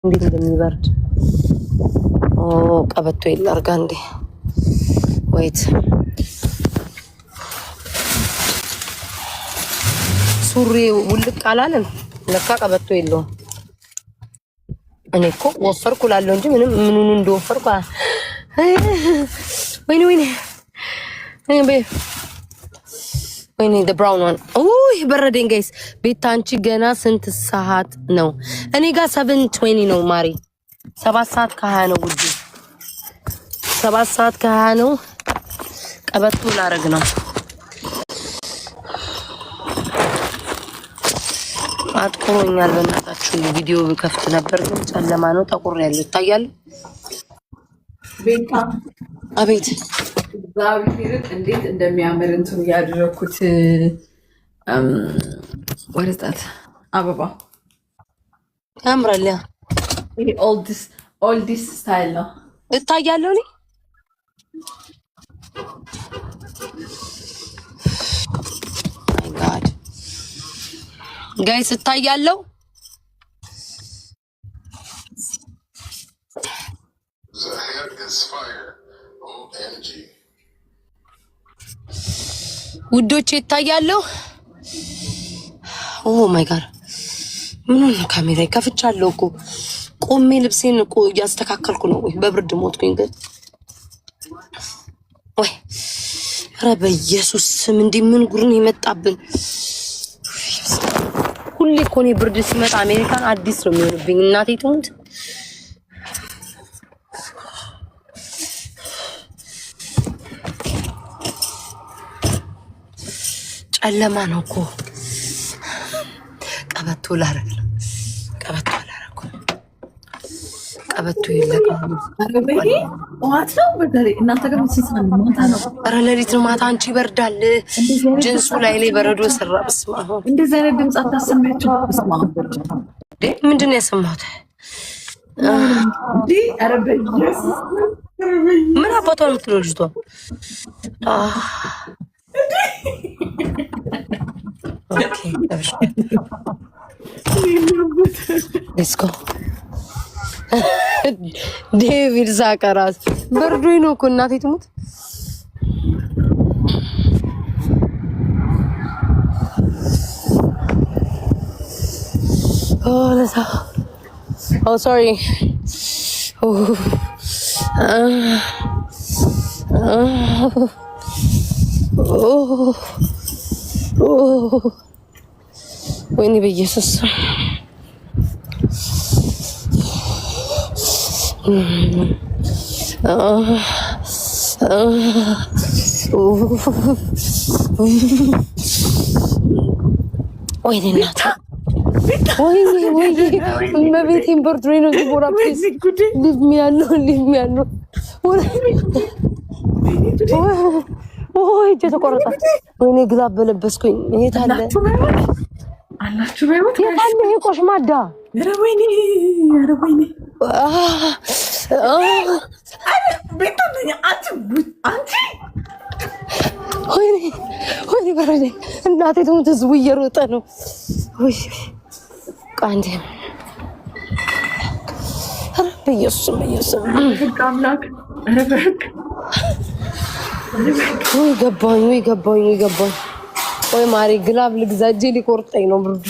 እንዴት እንደሚበርድ ቀበቶ ይላርጋ እንዴ ወይት ሱሪ ውልቅ አላለም ለካ ቀበቶ የለውም። እኔ እኮ ወፈርኩ ላለው እንጂ ምኑን እንደወፈርኩ ወይኔ the brown one በረደኝ ጋይስ። ቤታ አንቺ ገና ስንት ሰዓት ነው? እኔ ጋር 7:20 ነው ማሪ። 7 ሰዓት ከ20 ነው ውዴ። 7 ሰዓት ከ20 ነው። ቀበቶ ላረግ ነው። አጥቆኛል በእናታችሁ። ቪዲዮ ከፍት ነበር ግን ጨለማ ነው። ጠቁር ያለው ይታያል። ቤታ አቤት ዛሬት እንዴት እንደሚያምር እንትን ያደረኩት ወረጣት አበባ ያምራል። ይሄ ኦልዲስ ስታይል ነው። እታያለሁ እኔ ማይ ጋድ ጋይስ እታያለሁ። ውዶቼ እታያለሁ። ኦ ማይ ጋድ ምን ነው ካሜራ ከፍቻለሁ እኮ ቆሜ ልብሴን እኮ እያስተካከልኩ ነው። ወይ በብርድ ሞትኩኝ ግን ወይ ኧረ በኢየሱስ ስም እንዲህ ምን ጉርን የመጣብን። ሁሌ እኮ እኔ ብርድ ሲመጣ አሜሪካን አዲስ ነው የሚሆንብኝ። እናቴ ትሙት ጨለማ ነው እኮ። ቀበቶ ላረግ ነው። ቀበቶ አላረኩ። ቀበቶ ይለቀም። ዋት ነው በደረይ እናንተ ጋር ሲሳን ማታ ነው። ኧረ ሌሊት ነው ማታ። አንቺ ይበርዳል። ጅንሱ ላይ በረዶ ሰራ። በስመ አብ እንደዚህ አይነት ድምፅ አታሰማያቸው። በስመ አብ ምንድን ነው ያሰማሁት? ኧረ በኢየሱስ ምን አባቷ ነው የምትለው ልጅቷ? Okay, let's go. ዴቪድ ሳቀራስ በርዶኝ ነው እኮ እናቴ ትሙት። Oh, sorry. ወይኔ በኢየሱስ ወይኔ እናት ወይኔ እመቤቴን በርዶኝ ነው። ዲቦራ ፕሊዝ ሊቭ ሚ ያለው እጄ ተቆረጠ። ወይኔ ግላብ በለበስኩኝ። የት አለ አላችሁ በይወት የታለ ይሄ ቆሽማዳ? ኧረ ወይኔ ወይኔ በረደኝ እናቴ ትሙት። ህዝቡ እየሮጠ ነው። ወይ ቃንዴ በኢየሱስ አምላክ ኧረ በህግ ወይ ገባኝ። ወይ ማሪ ግላብ ልግዛ፣ እጄ ሊቆርጠኝ ነው ብርዱ።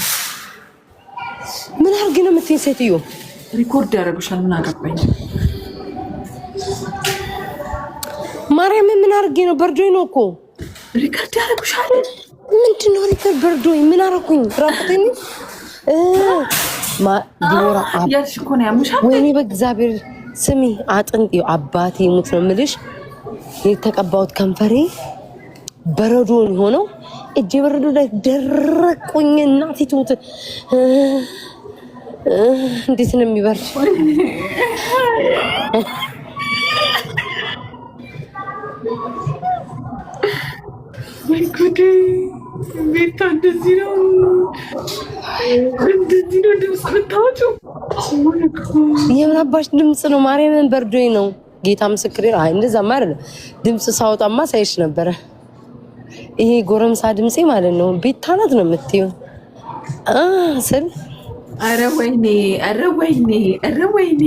ምን አድርግ ነው የምትይኝ ሴትዮ? ሪኮርድ ያደርጉሻል። ምን አገባኝ ማርያም። ምን አድርጌ ነው? በርዶኝ ነው እኮ። ሪኮርድ ያደርጉሻል። ምንድን ነው ሪኮርድ? በርዶኝ ምን አደረኩኝ? ራቁቴን ዲቦራ ያልሽ እኮ ነው ያምሻል። ወይኔ በእግዚአብሔር ስሚ፣ አጥንት አባቴ ሙት ነው የምልሽ። የተቀባሁት ከንፈሬ በረዶ ሆነው እጄ በረዶ ላይ ደረቁኝ። እናቴ ትሙት እንዴት ነው የሚበርድ? ወይ ጉድ! ቤታ እንደዚህ ነው ድምፅ ምታወጪው? የምን አባሽ ድምፅ ነው? ማርያምን በርዶኝ ነው። ጌታ ምስክሬ ነው። አይ እንደዛማ አይደለም። ድምፅ ሳወጣማ ሳይሽ ነበረ። ይሄ ጎረምሳ ድምጼ ማለት ነው። ቤታ ናት ነው የምትይው ስል ኧረ ወይኔ ኧረ ወይኔ ኧረ ወይኔ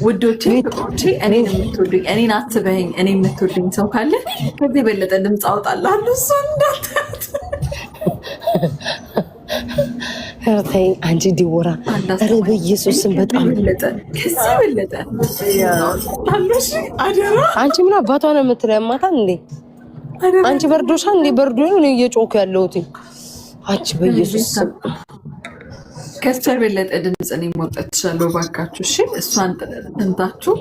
ውዶቼ ፍቅሮቼ እኔን የምትወዱኝ እኔን አትበይኝ እኔ የምትወዱኝ ሰው ካለ ከዚህ የበለጠ ድምፅ አውጣላለሁ። እሷ እንዳታት ተይ አንቺ ዲቦራ፣ ኧረ በኢየሱስም በጣም ከዚህ የበለጠ አሉሽ። አደራ አንቺ ምን አባቷ ነው የምትለው? ያማታል እንዴ አንቺ? በርዶሻል እንዴ? በርዶ ነው እየጮኩ ያለሁት። አንቺ በኢየሱስም ከሷ የበለጠ ድምፅ እኔ መውጣት ትችላለሁ። ባካችሁ እሺ፣ እሷን እንታችሁ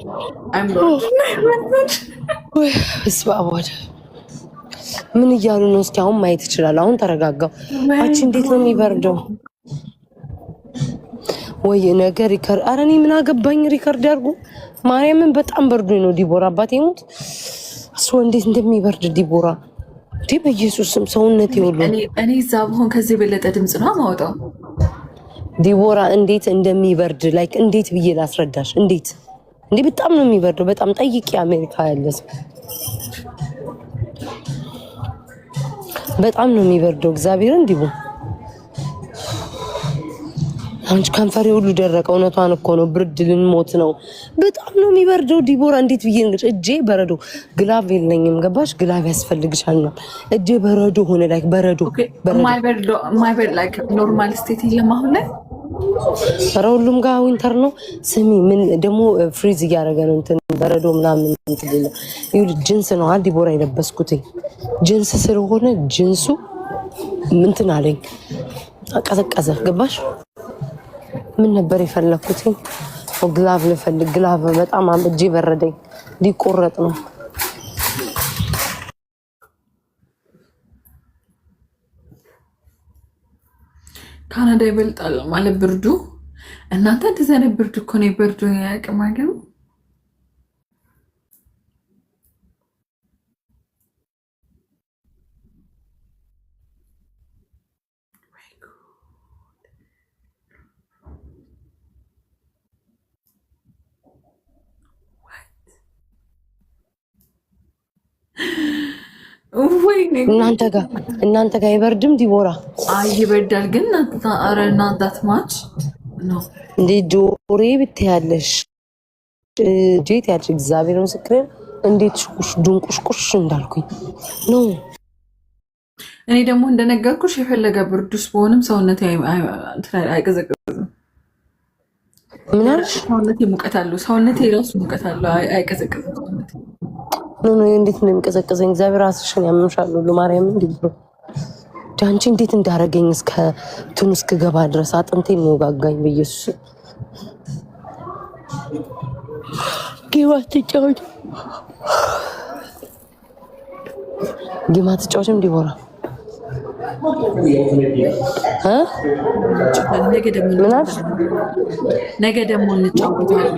ስባቦድ ምን እያሉ ነው? እስኪ አሁን ማየት ይችላል። አሁን ተረጋጋው። አንቺ እንዴት ነው የሚበርደው? ወይ ነገር ሪከርድ። ኧረ እኔ ምን አገባኝ? ሪከርድ ያርጉ። ማርያምን በጣም በርዶኝ ነው ዲቦራ። አባቴ ሞት እሱ እንዴት እንደሚበርድ ዲቦራ። እንዴ በኢየሱስም ሰውነት ይወሉ። እኔ እዛ ብሆን ከዚህ የበለጠ ድምፅ ነው ማውጣው ዲቦራ። እንዴት እንደሚበርድ ላይክ እንዴት ብዬ ላስረዳሽ? እንዴት እንዴ በጣም ነው የሚበርደው። በጣም ጠይቂ አሜሪካ ያለ ሰው በጣም ነው የሚበርደው። እግዚአብሔርን ዲቦ አንቺ ከንፈሬ ሁሉ ደረቀ። እውነቷን እኮ ነው። ብርድ ልንሞት ነው። በጣም ነው የሚበርደው ዲቦራ። እንዴት ብዬ እንግዲህ እጄ በረዶ፣ ግላቭ የለኝም ገባሽ? ግላቭ ያስፈልግሻል ነው። እጄ በረዶ ሆነ ላይክ በረዶ ማይበርድ ላይክ ኖርማል ስቴት የለም አሁን ላይ። ኧረ ሁሉም ጋር ዊንተር ነው። ስሚ ምን ደግሞ ፍሪዝ እያደረገ ነው እንትን በረዶ ምናምን እንትን ነው። ይኸውልሽ ጅንስ ነው አይደል ዲቦራ የለበስኩት። ጅንስ ስለሆነ ጅንሱ እንትን አለኝ ቀዘቀዘ። ገባሽ? ምን ነበር የፈለኩት? ግላቭ ልፈልግ። ግላቭ በጣም እጄ በረደኝ። ሊቆረጥ ነው። ካናዳ ይበልጣል ማለት ብርዱ። እናንተ እንደዚህ አይነት ብርድ እኮ ነው ብርዱ ያቅም አይገርም። እናንተ ጋር አይበርድም ዲቦራ? አይ ይበርዳል፣ ግን ኧረ እናንተ ማች ነው እንዴ ጆሬ ብትያለሽ ጄት ያልሽ እግዚአብሔር ምስክር እንዴት ድንቁሽቁሽ እንዳልኩኝ ነው። እኔ ደግሞ እንደነገርኩሽ የፈለገ ብርዱስ በሆንም ሰውነቴ አይቀዘቅዝም። ምን አልሽ? ሰውነቴ ሙቀት አለው። ሰውነቴ ራሱ ሙቀት አለው፣ አይቀዘቅዝም ሰውነቴ። እንዴት እንደሚቀዘቅዘኝ እግዚአብሔር ራስሽን ያምንሻል። ለማርያም እንዲብሩ ዳንቺ እንዴት እንዳረገኝ እስከ እንትን እስክገባ ድረስ አጥንቴን ነው ጋጋኝ። በኢየሱስ ጌማ ትጫወችም ዲቦራ ነገ ደግሞ እንጫወታለን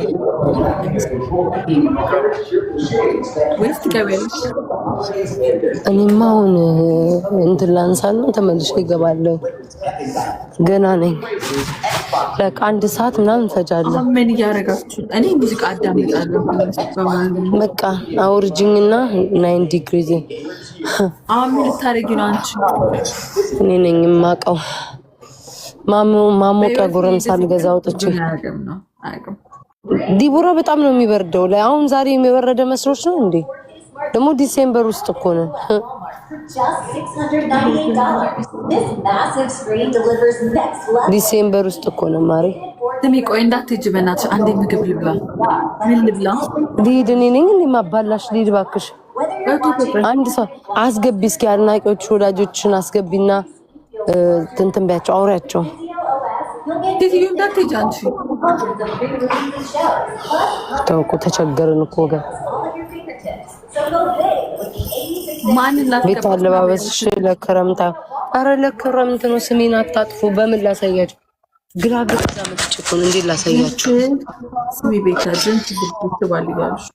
ወይስ ትገቢያለሽ? እኔማ አሁን እንትን ላንሳና ተመልሼ እገባለሁ። ገና ነኝ። ለካ 1 ሰዓት ምናምን ፈጃለሁ። ምን እያደረጋችሁ? እኔ ሙዚቃ አዳምጣለሁ። በቃ አውርጅኝና 9 ዲግሪ አሁን ምን ልታደርጊ ነው አንቺ? እኔ ነኝ የማውቀው። ማሞቂያ ጎረምሳ ልገዛ አውጥቼ ዲቦራ በጣም ነው የሚበርደው። ላይ አሁን ዛሬ የሚበረደ መስሎች ነው እንዴ? ደግሞ ዲሴምበር ውስጥ እኮ ነው። ዲሴምበር ውስጥ እኮ ነው ማሪ። ስሚ ቆይ እንዳትሄጂ በእናትሽ። አንዴ ምግብ ልብላ። ምን ልብላ? ልሂድ። እኔ ነኝ እንዴ ማባላሽ? ልሂድ እባክሽ። አንድ ሰው አስገቢ እስኪ፣ አድናቂዎች ወዳጆችን አስገቢና እንትን በያቸው፣ አውሪያቸው። ዲዲዩ እንዳትሄጂ አንቺ። ተው እኮ ተቸገርን እኮ ወገን። ቤት አለባበስሽ ለክረምታ። አረ ለክረምት ነው። ስሜን አታጥፉ። በምን ላሳያችሁ? ግራ በዛ መጥጭኩን እንዴት ላሳያችሁ? ስሚ ቤታ ጀንት ብትባል ይላልሽ